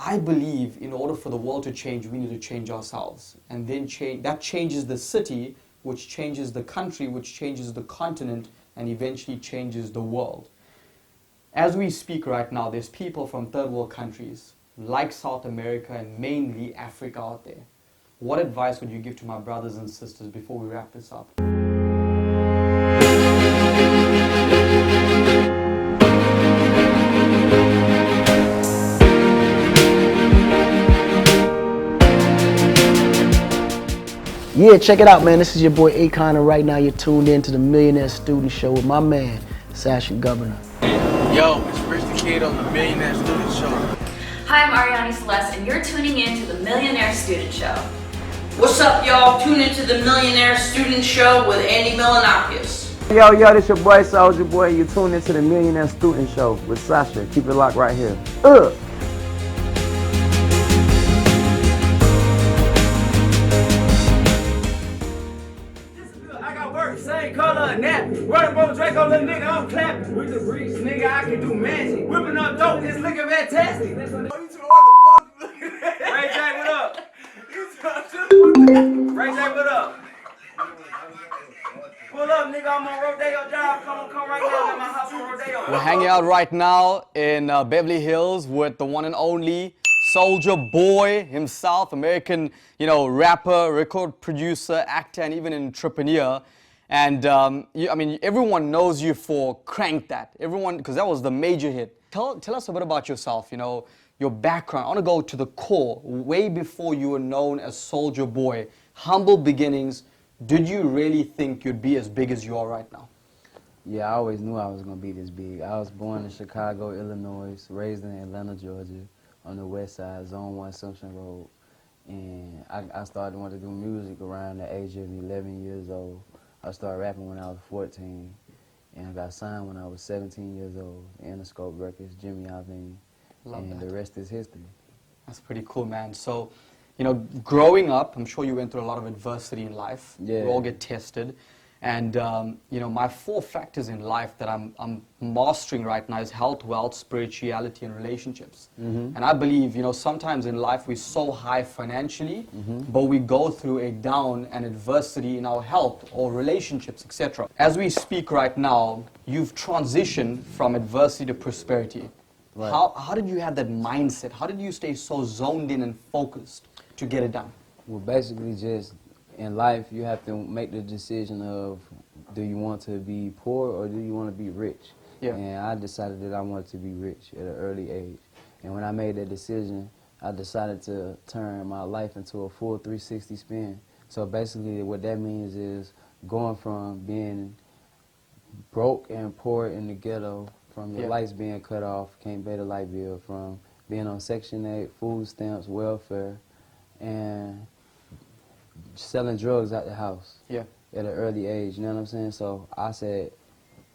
I believe in order for the world to change, we need to change ourselves. And then that changes the city, which changes the country, which changes the continent, and eventually changes the world. As we speak right now, there's people from third world countries, like South America and mainly Africa out there. What advice would you give to my brothers and sisters before we wrap this up? Yeah, check it out, man. This is your boy Akon, and right now you're tuned in to the Millionaire Student Show with my man, Sashin Govender. Yo, it's Rich the Kid on the Millionaire Student Show. Hi, I'm Ariani Celeste, and you're tuning in to the Millionaire Student Show. What's up, y'all? Tune into the Millionaire Student Show with Andy Milonakis. Yo, this your boy Soulja Boy. You tune into the Millionaire Student Show with Sasha. Keep it locked right here. Same color nap. Running on Draco, little nigga, I'm clapping. With the breeze, nigga, I can do magic. Whipping up dope, it's looking fantastic. Ray J, what up? Ray J, what up? Pull up, nigga, I'm on Rodeo Drive. Come right now, at my house on Rodeo. We're hanging out right now in Beverly Hills with the one and only Soulja Boy himself, American, rapper, record producer, actor, and even an entrepreneur. And everyone knows you for Crank That. Everyone, because that was the major hit. Tell us a bit about yourself, your background. I want to go to the core, way before you were known as Soulja Boy. Humble beginnings. Did you really think you'd be as big as you are right now? Yeah, I always knew I was going to be this big. I was born in Chicago, Illinois, raised in Atlanta, Georgia, on the west side, Zone 1, Simpson Road. And I started wanting to do music around the age of 11 years old. I started rapping when I was 14, and I got signed when I was 17 years old. Interscope Records, Jimmy Iovine, and the rest is history. That's pretty cool, man. So, growing up, I'm sure you went through a lot of adversity in life. Yeah. We all get tested. And, my 4 factors in life that I'm mastering right now is health, wealth, spirituality, and relationships. And I believe, sometimes in life we're so high financially, but we go through a down and adversity in our health or relationships, etc. As we speak right now, you've transitioned from adversity to prosperity. Right. How did you have that mindset? How did you stay so zoned in and focused to get it done? Well, basically just in life, you have to make the decision of, do you want to be poor or do you want to be rich? Yeah. And I decided that I wanted to be rich at an early age. And when I made that decision, I decided to turn my life into a full 360 spin. So basically what that means is going from being broke and poor in the ghetto, from your lights being cut off, can't pay the light bill, from being on Section 8, food stamps, welfare, and selling drugs out the house at an early age, you know what I'm saying? So I said,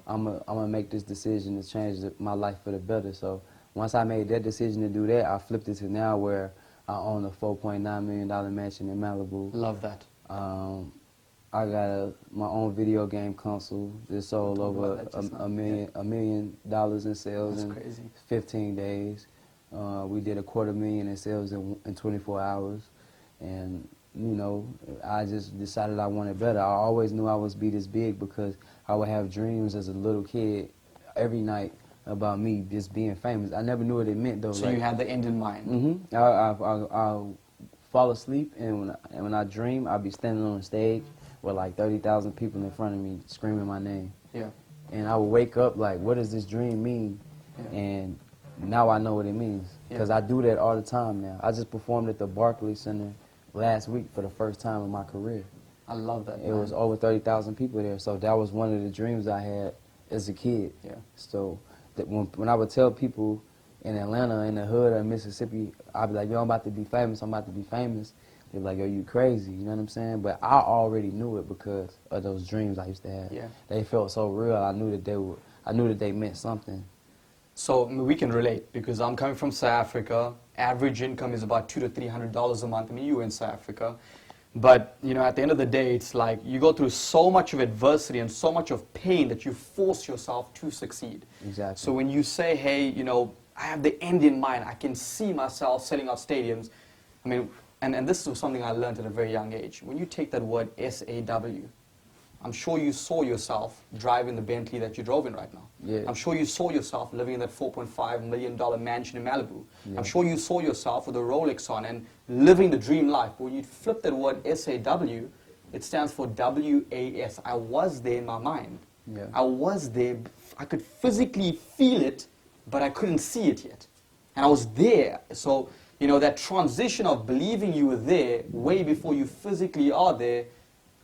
I'm gonna make this decision to change my life for the better. So once I made that decision to do that, I flipped it to now where I own a $4.9 million mansion in Malibu. Love that. I got my own video game console that sold over a million dollars in sales in 15 days. We did $250,000 in sales in 24 hours. And I just decided I wanted better. I always knew I was be this big because I would have dreams as a little kid every night about me just being famous. I never knew what it meant though. So you had the end in mind. I'll fall asleep, and when I dream, I'll be standing on a stage with like 30,000 people in front of me screaming my name. Yeah. And I would wake up like, what does this dream mean? Yeah. And now I know what it means because I do that all the time now. I just performed at the Barclays Center last week for the first time in my career. I love that. It was over 30,000 people there, so that was one of the dreams I had as a kid. Yeah. So that when I would tell people in Atlanta, in the hood of Mississippi, I'd be like, yo, I'm about to be famous, I'm about to be famous. They're like, yo, you crazy, you know what I'm saying? But I already knew it because of those dreams I used to have. Yeah. They felt so real. I knew that they meant something. So we can relate because I'm coming from South Africa. Average income is about $200 to $300 a month. I mean, you were in South Africa. But, at the end of the day, it's like you go through so much of adversity and so much of pain that you force yourself to succeed. Exactly. So when you say, hey, I have the end in mind. I can see myself selling out stadiums. I mean, and this is something I learned at a very young age. When you take that word SAW, I'm sure you saw yourself driving the Bentley that you drove in right now. Yeah. I'm sure you saw yourself living in that $4.5 million mansion in Malibu. Yeah. I'm sure you saw yourself with a Rolex on and living the dream life. But when you flip that word SAW, it stands for WAS. I was there in my mind. Yeah. I was there. I could physically feel it, but I couldn't see it yet. And I was there. So, you know, that transition of believing you were there way before you physically are there,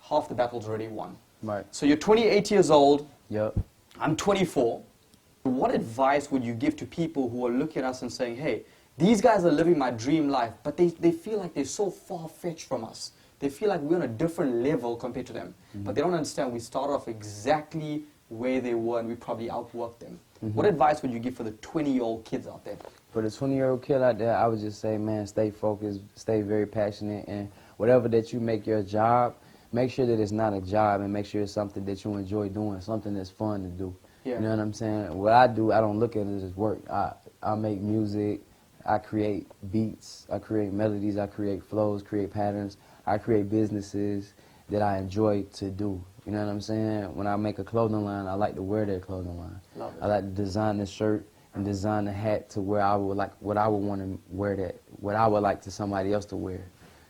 half the battle's already won. Right. So you're 28 years old. Yep. I'm 24. What advice would you give to people who are looking at us and saying, hey, these guys are living my dream life, but they feel like they're so far-fetched from us. They feel like we're on a different level compared to them. But they don't understand we started off exactly where they were and we probably outworked them. What advice would you give for the 20-year-old kids out there? For the 20-year-old kid out there, I would just say, man, stay focused, stay very passionate, and whatever that you make your job, make sure that it's not a job and make sure it's something that you enjoy doing, something that's fun to do. Yeah. You know what I'm saying? What I do, I don't look at it as work. I make music, I create beats, I create melodies, I create flows, create patterns, I create businesses that I enjoy to do. You know what I'm saying? When I make a clothing line, I like to wear that clothing line. Love it. I like to design the shirt and design the hat to where I would like, what I would want to wear that, what I would like to somebody else to wear.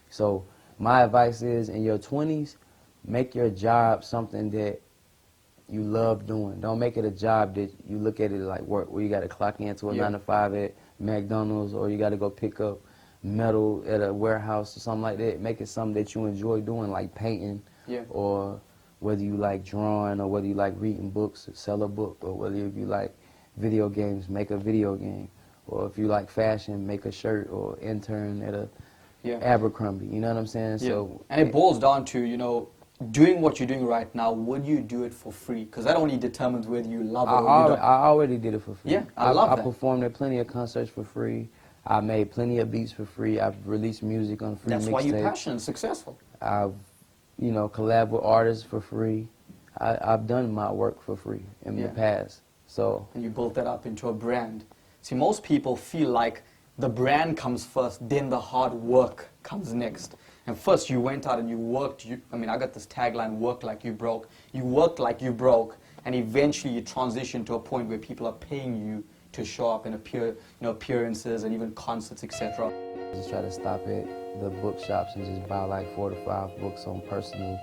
So my advice is, in your 20s, make your job something that you love doing. Don't make it a job that you look at it like work, where you got to clock into a 9 to 5 at McDonald's, or you got to go pick up metal at a warehouse or something like that. Make it something that you enjoy doing, like painting, or whether you like drawing, or whether you like reading books, sell a book, or whether if you like video games, make a video game, or if you like fashion, make a shirt, or intern at a Abercrombie. You know what I'm saying? So, and it boils down to, you know, doing what you're doing right now, would you do it for free? Because that only determines whether you love it or you don't. I already did it for free. Yeah, I love that. I performed at plenty of concerts for free. I made plenty of beats for free. I've released music on free mixtapes. That's why you're passionate and successful. I've, you know, collab with artists for free. I've done my work for free in the past. So. And you built that up into a brand. See, most people feel like the brand comes first, then the hard work comes next. And first you went out and you worked. I mean, I got this tagline, work like you broke. You worked like you broke, and eventually you transitioned to a point where people are paying you to show up in appearances and even concerts, etc. Just try to stop at the bookshops and just buy like 4 to 5 books on personal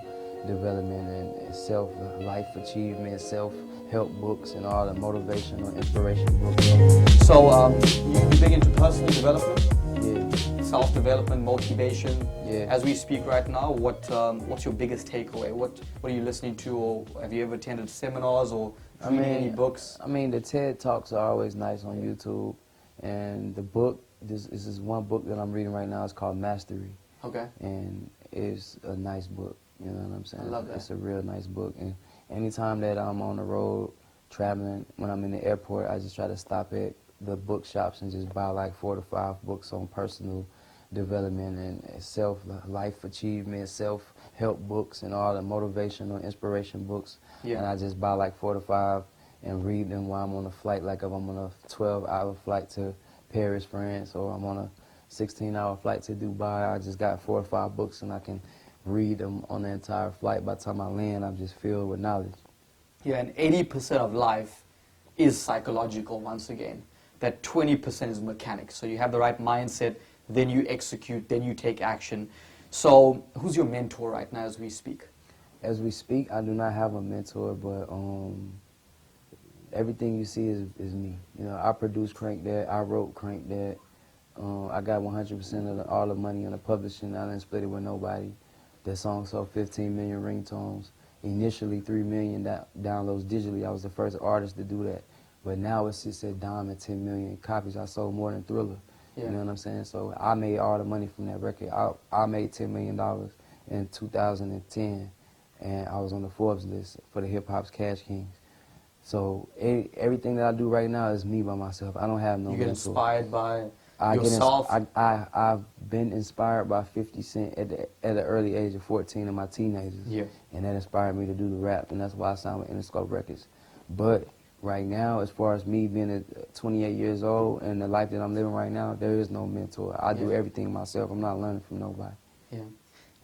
development and self-life achievement, self-help books, and all the motivational, inspirational books. So you big into personal development? Yeah. Self-development, motivation. Yeah. As we speak right now, what's your biggest takeaway? What are you listening to, or have you ever attended seminars or reading any books? I mean, the TED Talks are always nice on YouTube, and the book, this is one book that I'm reading right now. It's called Mastery. Okay. And it's a nice book. You know what I'm saying? I love that. It's a real nice book. And anytime that I'm on the road traveling, when I'm in the airport, I just try to stop at the bookshops and just buy like 4 to 5 books on personal development and self-life achievement, self-help books, and all the motivational, inspiration books. Yeah. And I just buy like 4 to 5 and read them while I'm on a flight, like if I'm on a 12-hour flight to Paris, France, or I'm on a 16-hour flight to Dubai. I just got 4 or 5 books and I can read them on the entire flight. By the time I land, I'm just filled with knowledge. Yeah, and 80% of life is psychological once again. That 20% is mechanics. So you have the right mindset, then you execute, then you take action. So who's your mentor right now as we speak? As we speak, I do not have a mentor, but everything you see is me. You know, I produced Crank That, I wrote Crank That. I got 100% of all the money on the publishing. I didn't split it with nobody. The song sold 15 million ringtones. Initially, 3 million downloads digitally. I was the first artist to do that. But now it's just at Diamond, 10 million copies. I sold more than Thriller. Yeah. You know what I'm saying? So I made all the money from that record. I made $10 million in 2010, and I was on the Forbes list for the Hip Hop's Cash Kings. So everything that I do right now is me by myself. I don't have no mentor. You get inspired by yourself? I've been inspired by 50 Cent at the early age of 14 in my teenagers. Yeah. And that inspired me to do the rap, and that's why I signed with Interscope Records. But Right now, as far as me being 28 years old and the life that I'm living right now, there is no mentor. I do everything myself. I'm not learning from nobody. Yeah.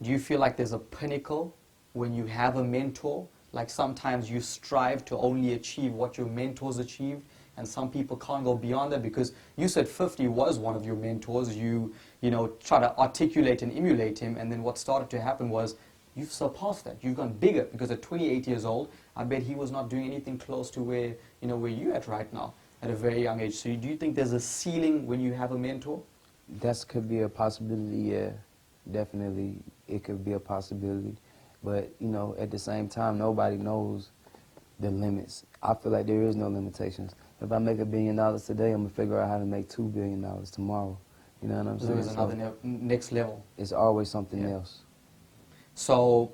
Do you feel like there's a pinnacle when you have a mentor? Like sometimes you strive to only achieve what your mentors achieve, and some people can't go beyond that, because you said 50 was one of your mentors. You know, try to articulate and emulate him, and then what started to happen was you've surpassed that. You've gone bigger, because at 28 years old, I bet he was not doing anything close to where, you know, where you're at right now at a very young age. So do you think there's a ceiling when you have a mentor? That could be a possibility, yeah. Definitely, it could be a possibility. But, you know, at the same time, nobody knows the limits. I feel like there is no limitations. If I make $1 billion today, I'm going to figure out how to make $2 billion tomorrow. You know what I'm saying? There's another next level. It's always something else. So,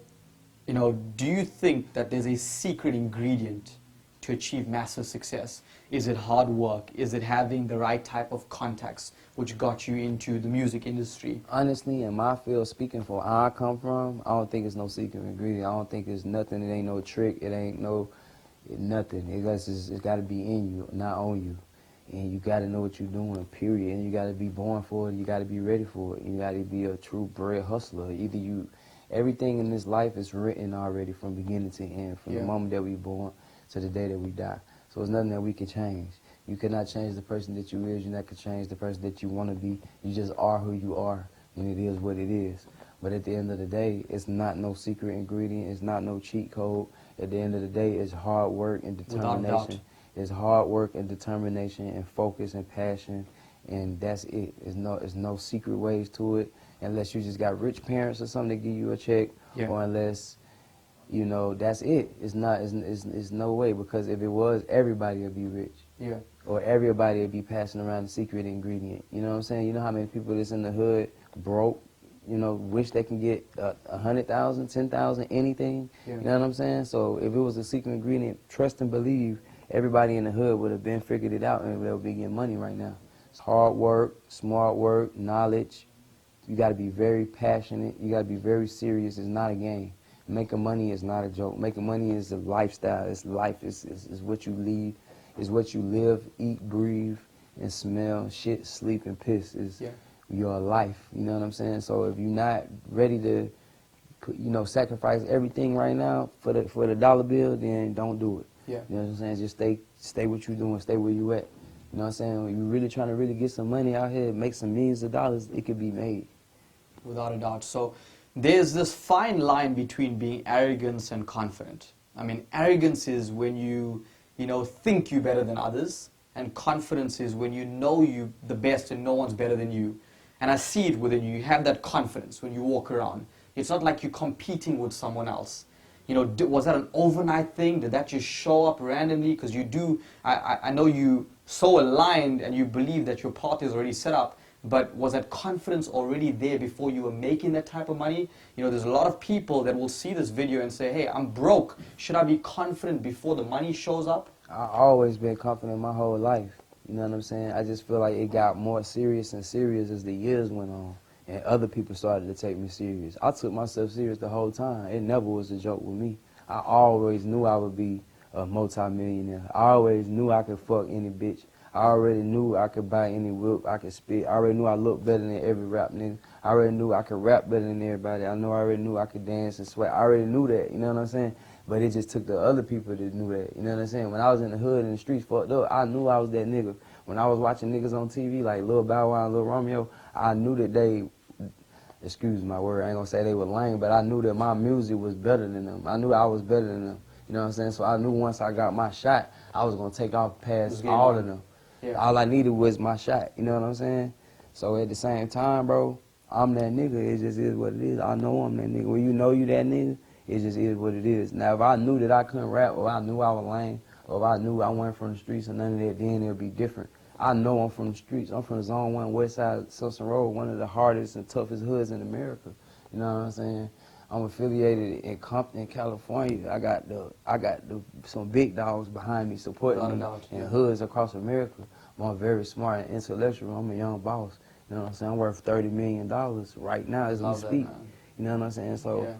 you know, do you think that there's a secret ingredient to achieve massive success? Is it hard work? Is it having the right type of contacts which got you into the music industry? Honestly, in my field, speaking for where I come from, I don't think it's no secret ingredient. I don't think it's nothing. It ain't no trick. It ain't no nothing. It's got to be in you, not on you. And you got to know what you're doing, period. And you got to be born for it. You got to be ready for it. You got to be a true bred hustler. Everything in this life is written already from beginning to end, from the moment that we born to the day that we die. So it's nothing that we can change. You cannot change the person that you is. You're not going to change the person that you want to be. You just are who you are, and it is what it is. But at the end of the day, it's not no secret ingredient. It's not no cheat code. At the end of the day, it's hard work and determination. It's hard work and determination and focus and passion, and that's it. There's no secret ways to it, unless you just got rich parents or something to give you a check, or unless, you know, that's it. It's no way, because if it was, everybody would be rich. Yeah. Or everybody would be passing around the secret ingredient. You know what I'm saying? You know how many people that's in the hood broke, you know, wish they can get 100,000, 10,000, anything. You know what I'm saying? So if it was a secret ingredient, trust and believe, everybody in the hood would have been figured it out, and they would be getting money right now. It's hard work, smart work, knowledge. You got to be very passionate. You got to be very serious. It's not a game. Making money is not a joke. Making money is a lifestyle. It's life. It's what you lead. It's what you live, eat, breathe, and smell, shit, sleep, and piss. Is your life. You know what I'm saying? So if you're not ready to, you know, sacrifice everything right now for the dollar bill, then don't do it. You know what I'm saying? Just stay what you're doing. Stay where you at. You know what I'm saying? When you're really trying to really get some money out here, make some millions of dollars, it could be made. Without a doubt. So there's this fine line between being arrogant and confident. I mean, arrogance is when you know, think you're better than others, and confidence is when you know you the best and no one's better than you. And I see it within you. You have that confidence when you walk around. It's not like you're competing with someone else. You know, was that an overnight thing? Did that just show up randomly? Because you do, I know you so aligned and you believe that your path is already set up, but was that confidence already there before you were making that type of money? You know, there's a lot of people that will see this video and say, hey, I'm broke. Should I be confident before the money shows up? I've always been confident my whole life. You know what I'm saying? I just feel like it got more serious and serious as the years went on, and other people started to take me serious. I took myself serious the whole time. It never was a joke with me. I always knew I would be a multi-millionaire. I always knew I could fuck any bitch. I already knew I could buy any whip, I could spit. I already knew I looked better than every rap nigga. I already knew I could rap better than everybody. I already knew I could dance and sweat. I already knew that, you know what I'm saying? But it just took the other people that knew that, you know what I'm saying? When I was in the hood and the streets fucked up, I knew I was that nigga. When I was watching niggas on TV like Lil Bow Wow and Lil Romeo, I knew that they, excuse my word, I ain't gonna say they were lame, but I knew that my music was better than them. I knew I was better than them, you know what I'm saying? So I knew once I got my shot, I was gonna take off past all of them. All I needed was my shot, you know what I'm saying? So at the same time, bro, I'm that nigga. It just is what it is. I know I'm that nigga. When you know you that nigga, it just is what it is. Now, if I knew that I couldn't rap, or I knew I was lame, or if I knew I wasn't from the streets or none of that, then it would be different. I know I'm from the streets. I'm from the Zone 1 West Side, Simpson Road, one of the hardest and toughest hoods in America. You know what I'm saying? I'm affiliated in Compton, California. I got some big dogs behind me supporting me in hoods across America. I'm very smart and intellectual. I'm a young boss. You know what I'm saying? I'm worth $30 million right now as we speak. You know what I'm saying? So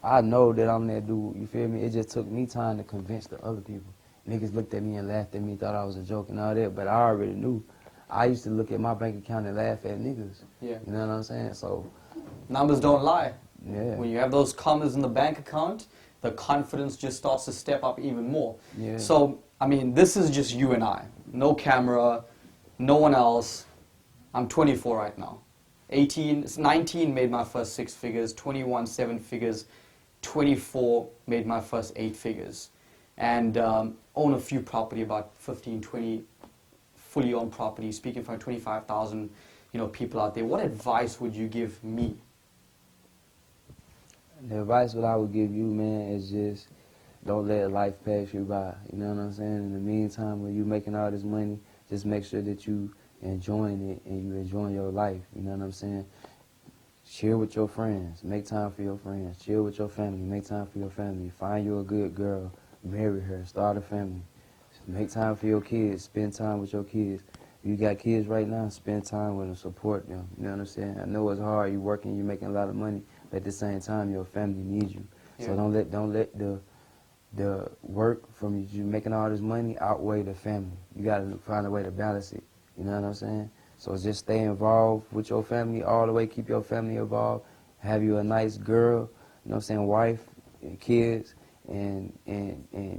I know that I'm that dude. You feel me? It just took me time to convince the other people. niggas looked at me and laughed at me, thought I was a joke and all that, but I already knew. I used to look at my bank account and laugh at niggas. Yeah. You know what I'm saying? So, Numbers don't lie. yeah. When you have those commas in the bank account, the confidence just starts to step up even more. Yeah. So, I mean, this is just you and I. No camera, no one else. I'm 24 right now. 19 made my first 6 figures, 21 7 figures, 24 made my first 8 figures. And own a few property, about 15, 20 fully owned property, speaking for 25,000 people out there. What advice would you give me? The advice what I would give you, man, is just don't let life pass you by. You know what I'm saying? In the meantime, when you making all this money, just make sure that you enjoying it and you enjoying your life. You know what I'm saying? Chill with your friends. Make time for your friends. Chill with your family. Make time for your family. Find you a good girl. Marry her. Start a family. Make time for your kids. Spend time with your kids. If you got kids right now, spend time with them. Support them. You know what I'm saying? I know it's hard. You working. You making a lot of money. But at the same time, your family needs you. Yeah. So don't let the work from you making all this money outweigh the family. You got to find a way to balance it. You know what I'm saying? So just stay involved with your family all the way. Keep your family involved. Have you a nice girl, you know what I'm saying, wife and kids, and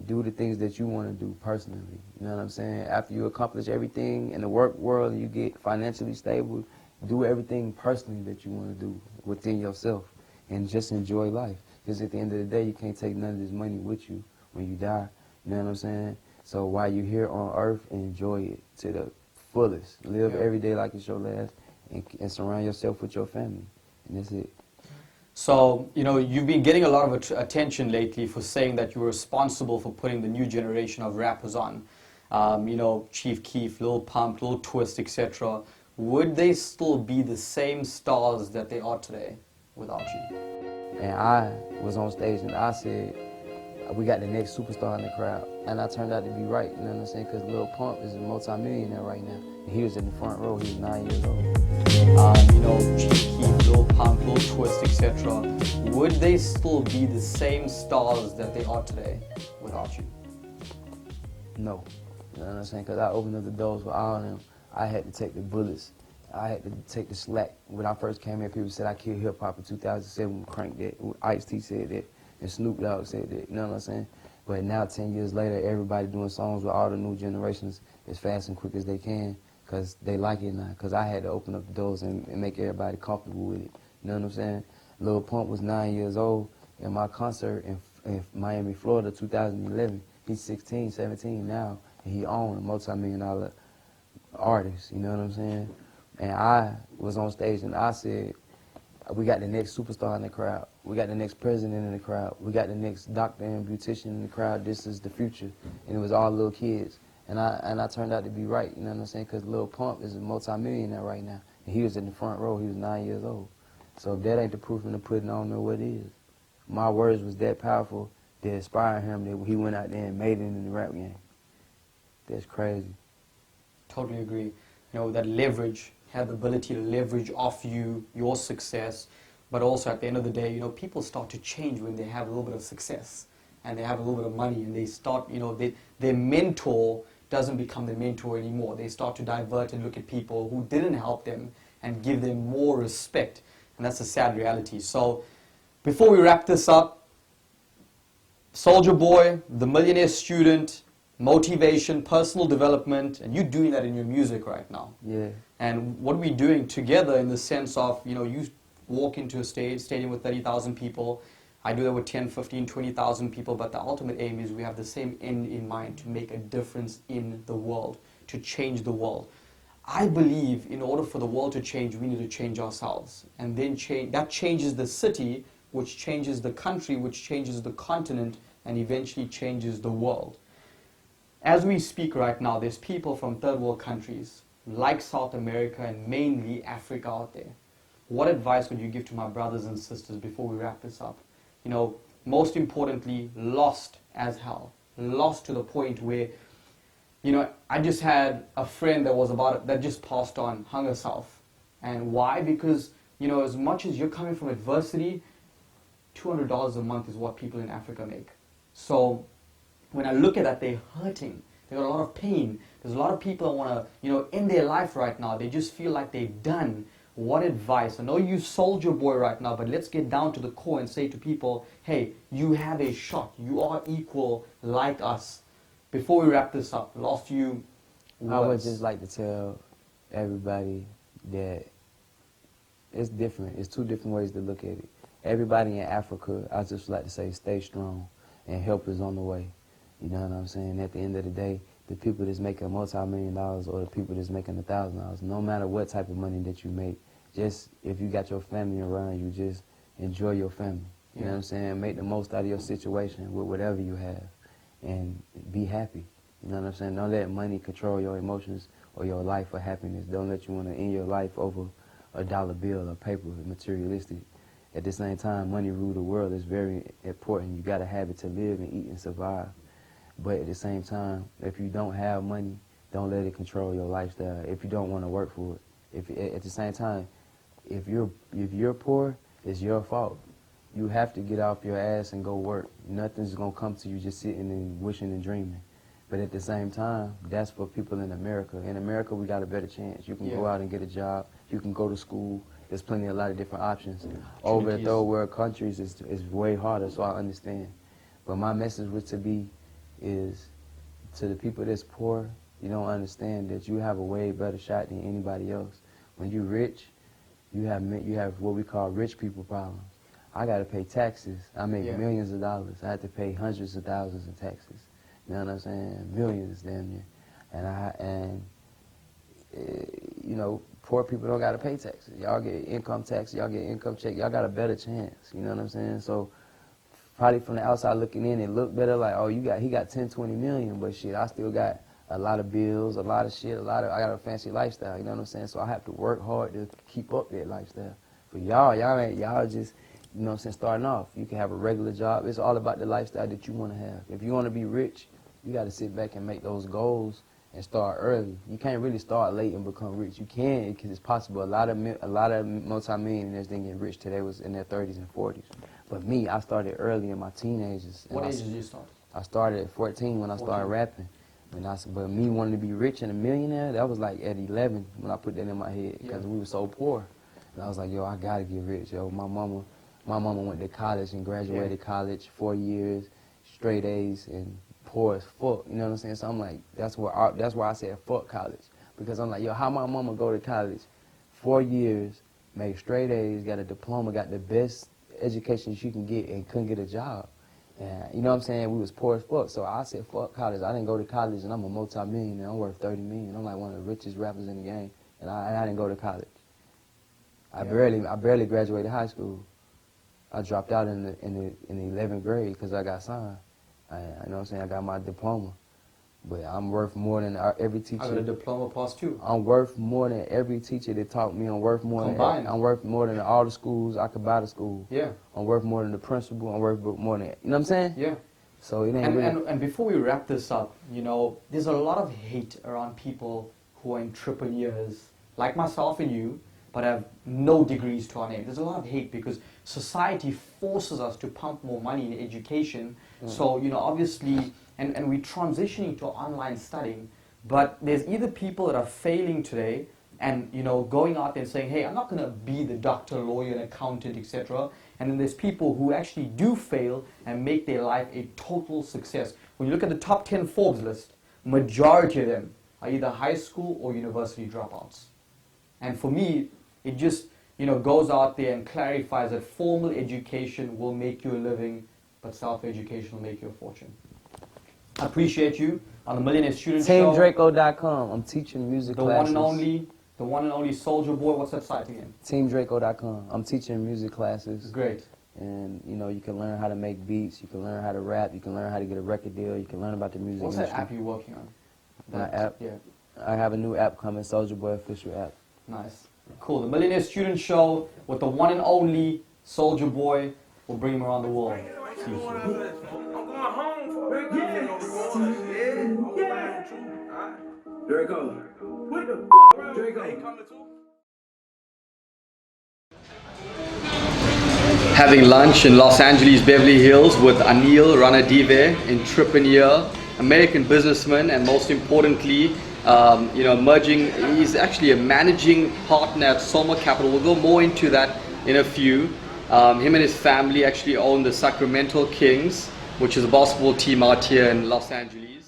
do the things that you want to do personally. You know what I'm saying? After you accomplish everything in the work world and you get financially stable, do everything personally that you want to do within yourself and just enjoy life. Because at the end of the day, you can't take none of this money with you when you die. You know what I'm saying? So while you're here on earth, enjoy it to the fullest. Live every day like it's your last and surround yourself with your family. And that's it. So, you've been getting a lot of attention lately for saying that you were responsible for putting the new generation of rappers on. Chief Keef, Lil Pump, Lil Twist, etc. Would they still be the same stars that they are today without you? And I was on stage and I said, we got the next superstar in the crowd. And I turned out to be right, you know what I'm saying? Because Lil Pump is a multi-millionaire right now. And he was in the front row, he was 9 years old. Chief Keef, Lil Pump, Lil Twist, etc. Would they still be the same stars that they are today without you? No, you know what I'm saying? Because I opened up the doors for all of them. I had to take the bullets. I had to take the slack. When I first came here, people said I killed hip-hop in 2007, Crank that. Ice-T said that, and Snoop Dogg said that, you know what I'm saying? But now, 10 years later, everybody doing songs with all the new generations as fast and quick as they can because they like it now. Because I had to open up the doors and make everybody comfortable with it, you know what I'm saying? Lil Pump was 9 years old in my concert in Miami, Florida, 2011. He's 16, 17 now, and he owned a multi-million-dollar artist, you know what I'm saying? And I was on stage and I said, we got the next superstar in the crowd. We got the next president in the crowd. We got the next doctor and beautician in the crowd. This is the future. And it was all little kids. And I turned out to be right, you know what I'm saying? Because Lil Pump is a multi-millionaire right now. And he was in the front row. He was 9 years old. So if that ain't the proof in the pudding, I don't know what is. My words was that powerful that inspired him that he went out there and made it in the rap game. That's crazy. Totally agree. That leverage, have the ability to leverage off you, your success, but also at the end of the day, people start to change when they have a little bit of success and they have a little bit of money and they start, their mentor doesn't become their mentor anymore. They start to divert and look at people who didn't help them and give them more respect. And that's a sad reality. So before we wrap this up, Soulja Boy, the Millionaire Student, motivation, personal development, and you doing that in your music right now. Yeah. And what are we doing together in the sense of, you walk into a stadium with 30,000 people. I do that with 10, 15, 20,000 people, but the ultimate aim is we have the same end in mind, to make a difference in the world, to change the world. I believe in order for the world to change, we need to change ourselves. And then that changes the city, which changes the country, which changes the continent, and eventually changes the world. As we speak right now, there's people from third world countries, like South America and mainly Africa out there. What advice would you give to my brothers and sisters before we wrap this up? Most importantly, lost as hell. Lost to the point where, I just had a friend that just passed on, hung herself. And why? Because, as much as you're coming from adversity, $200 a month is what people in Africa make. So when I look at that, they're hurting. They got a lot of pain. There's a lot of people that want to, you know, in their life right now, they just feel like they're done. What advice? I know you Soulja Boy right now, but let's get down to the core and say to people, hey, you have a shot. You are equal like us. Before we wrap this up, last few words. I would just like to tell everybody that it's different. It's two different ways to look at it. Everybody in Africa, I just like to say, stay strong, and help is on the way. You know what I'm saying? At the end of the day, the people that's making multi-million dollars or the people that's making $1,000, no matter what type of money that you make, just if you got your family around you, just enjoy your family. You know what I'm saying? Make the most out of your situation with whatever you have, and be happy. You know what I'm saying? Don't let money control your emotions or your life or happiness. Don't let you want to end your life over a dollar bill or paper, materialistic. At the same time, money rule the world. It's very important. You got to have it to live and eat and survive. But at the same time, if you don't have money, don't let it control your lifestyle. If you don't want to work for it, at the same time, if you're poor, it's your fault. You have to get off your ass and go work. Nothing's gonna come to you just sitting and wishing and dreaming. But at the same time, that's for people in America. In America, we got a better chance. You can go out and get a job. You can go to school. There's a lot of different options. Over the third world countries, it's way harder, so I understand. But my message is to the people that's poor, you don't understand that you have a way better shot than anybody else. When you're rich, you have what we call rich people problems. I got to pay taxes. I make millions of dollars. I have to pay hundreds of thousands in taxes. You know what I'm saying? Millions, damn near. You know, poor people don't got to pay taxes. Y'all get income tax. Y'all get income check. Y'all got a better chance. You know what I'm saying? So probably from the outside looking in, it looked better like, oh, he got 10, 20 million, but shit, I still got a lot of bills, a lot of shit, I got a fancy lifestyle, you know what I'm saying? So I have to work hard to keep up that lifestyle. For y'all just, you know what I'm saying, starting off. You can have a regular job. It's all about the lifestyle that you want to have. If you want to be rich, you got to sit back and make those goals and start early. You can't really start late and become rich. You can, because it's possible. A lot of multi-millionaires didn't get rich till they was in their 30s and 40s. But me, I started early in my teenagers. What age did you start? I started at 14 when I started rapping. But me wanting to be rich and a millionaire, that was like at 11 when I put that in my head, because we were so poor. And I was like, yo, I gotta get rich, yo. My mama went to college and graduated college, 4 years, straight A's, and poor as fuck. You know what I'm saying? So I'm like, that's where I said fuck college, because I'm like, yo, how my mama go to college, 4 years, made straight A's, got a diploma, got the best education she can get, and couldn't get a job. And you know what I'm saying? We was poor as fuck. So I said, fuck college. I didn't go to college, and I'm a multi-millionaire. I'm worth 30 million. I'm like one of the richest rappers in the game, and I didn't go to college. I barely graduated high school. I dropped out in the 11th grade because I got signed. You know what I'm saying? I got my diploma. But I'm worth more than every teacher. I got a diploma past too. I'm worth more than every teacher that taught me. I'm worth more I'm worth more than all the schools I could buy the school. Yeah. I'm worth more than the principal. I'm worth more than, you know what I'm saying? Yeah. So it ain't really. And before we wrap this up, you know, there's a lot of hate around people who are entrepreneurs, like myself and you, but have no degrees to our name. There's a lot of hate because society forces us to pump more money in education. So, you know, obviously, and we're transitioning to online studying, but there's either people that are failing today and, you know, going out there and saying, hey, I'm not going to be the doctor, lawyer, and accountant, etc. And then there's people who actually do fail and make their life a total success. When you look at the top 10 Forbes list, majority of them are either high school or university dropouts. And for me, it just, you know, goes out there and clarifies that formal education will make you a living, but self-education will make you a fortune. I appreciate you on the Millionaire Student Show. TeamDraco.com. I'm teaching music classes. The one and only Soulja Boy. What's that site again? TeamDraco.com. I'm teaching music classes. Great. And, you know, you can learn how to make beats. You can learn how to rap. You can learn how to get a record deal. You can learn about the music industry. What's that app you're working on? My app? Yeah. I have a new app coming, Soulja Boy official app. Nice. Cool. The Millionaire Student Show with the one and only Soulja Boy. We'll bring him around the world. See you soon. I'm going home for it. Yeah. Draco. What the fuck, Draco? having lunch in Los Angeles, Beverly Hills with Anil Ranadive, entrepreneur, American businessman, and most importantly, he's actually a managing partner at Soma Capital. We'll go more into that in a few. Him and his family actually own the Sacramento Kings, which is a basketball team out here in Los Angeles.